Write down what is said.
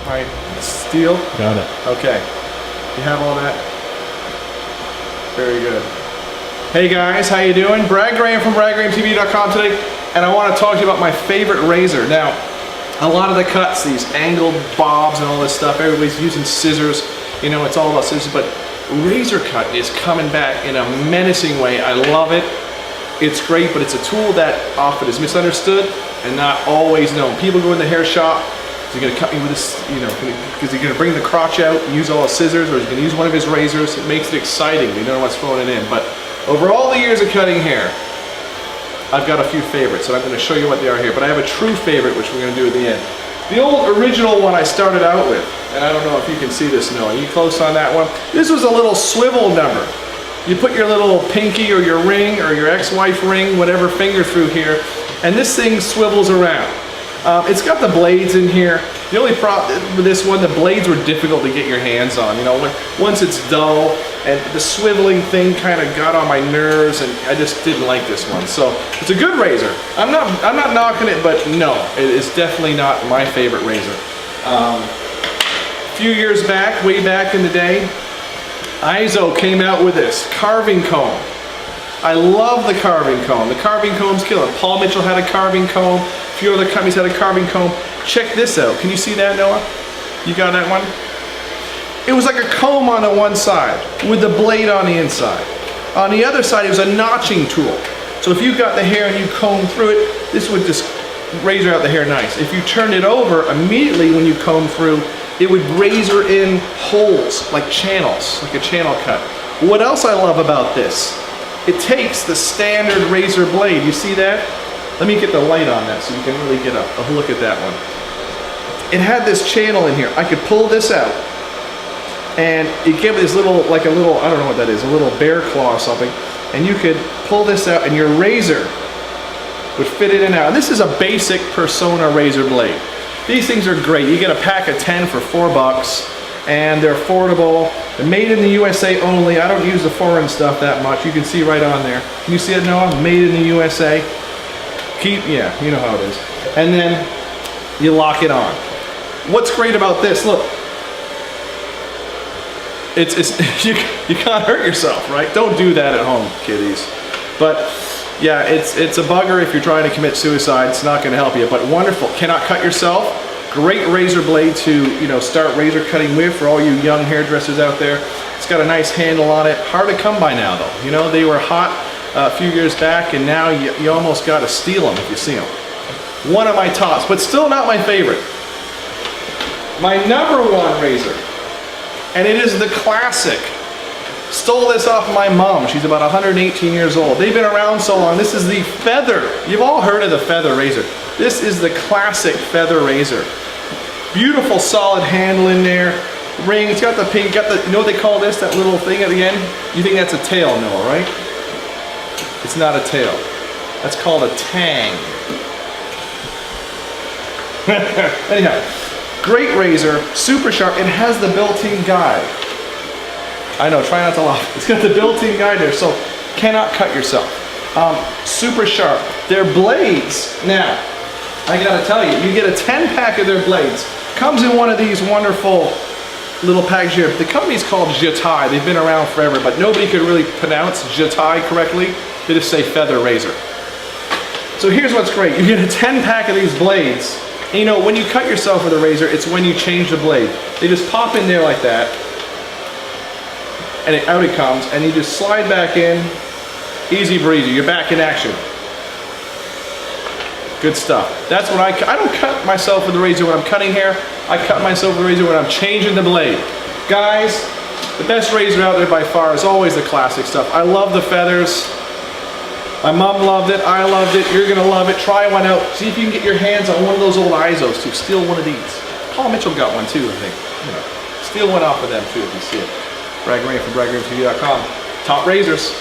Alright, steel. Got it. Okay. You have all that? Very good. Hey guys, how you doing? Brad Graham from BradGrahamTV.com today, and I want to talk to you about my favorite razor. Now, a lot of the cuts, these angled bobs and all this stuff, everybody's using scissors. You know, it's all about scissors, but razor cut is coming back in a menacing way. I love it. It's great, but it's a tool that often is misunderstood and not always known. People go in the hair shop, he's going to cut me with this, you know, because he's going to bring the crotch out and use all his scissors, or he's going to use one of his razors. It makes it exciting. You don't know what's throwing it in. But over all the years of cutting hair, I've got a few favorites, and I'm going to show you what they are here. But I have a true favorite, which we're going to do at the end. The old original one I started out with, and I don't know if you can see this, Noah. Are you close on that one? This was a little swivel number. You put your little pinky or your ring or your ex-wife ring, whatever finger through here, and this thing swivels around. It's got the blades in here. The only problem with this one, the blades were difficult to get your hands on. You know, once it's dull, and the swiveling thing kind of got on my nerves, and I just didn't like this one. So it's a good razor. I'm not knocking it, but no, it is definitely not my favorite razor. A few years back, way back in the day, Izo came out with this carving comb. I love the carving comb. The carving comb's killer. Paul Mitchell had a carving comb. A few other companies had a carving comb. Check this out. Can you see that, Noah? You got that one? It was like a comb on the one side with the blade on the inside. On the other side, it was a notching tool. So if you got the hair and you comb through it, this would just razor out the hair nice. If you turned it over, immediately when you comb through, it would razor in holes, like channels, like a channel cut. What else I love about this? It takes the standard razor blade. You see that? Let me get the light on that so you can really get a look at that one. It had this channel in here. I could pull this out, and it gave me this little, like a little, I don't know what that is, a little bear claw or something, and you could pull this out and your razor would fit it in and out. And this is a basic Persona razor blade. These things are great. You get a pack of 10 for $4, and they're affordable. They're made in the USA only. I don't use the foreign stuff that much. You can see right on there. Can you see it, Noah? Made in the USA. Yeah, you know how it is. And then you lock it on. What's great about this? Look, you can't hurt yourself, right? Don't do that at home, kiddies. But yeah, it's a bugger if you're trying to commit suicide. It's not going to help you, but wonderful. Cannot cut yourself. Great razor blade to, you know, start razor cutting with for all you young hairdressers out there. It's got a nice handle on it. Hard to come by now, though. You know, they were hot a few years back, and now you almost got to steal them if you see them. One of my tops, but still not my favorite. My #1 razor, and it is the classic. Stole this off my mom. She's about 118 years old. They've been around so long. This is the Feather. You've all heard of the Feather razor. This is the classic Feather razor. Beautiful solid handle in there. Ring, it's got the pink, you know what they call this, that little thing at the end? You think that's a tail, Noah, right? It's not a tail. That's called a tang. Anyhow, great razor, super sharp. It has the built-in guide. I know, try not to laugh. It's got the built-in guide there, so cannot cut yourself. Super sharp. Their blades, now, I gotta tell you, you get a 10-pack of their blades. Comes in one of these wonderful little packs here. The company's called Jatai. They've been around forever, but nobody could really pronounce Jatai correctly. They just say Feather razor. So here's what's great. You get a 10-pack of these blades. And you know, when you cut yourself with a razor, it's when you change the blade. They just pop in there like that, and out it comes, and you just slide back in, easy breezy, you're back in action. Good stuff. That's what I don't cut myself with the razor when I'm cutting hair. I cut myself with the razor when I'm changing the blade. Guys, the best razor out there by far is always the classic stuff. I love the Feathers. My mom loved it, I loved it, you're gonna love it. Try one out. See if you can get your hands on one of those old Izos too. Steal one of these. Paul Mitchell got one too, I think. You know, steal one off of them too if you see it. Brad Graham from BradGrahamTV.com. Top razors.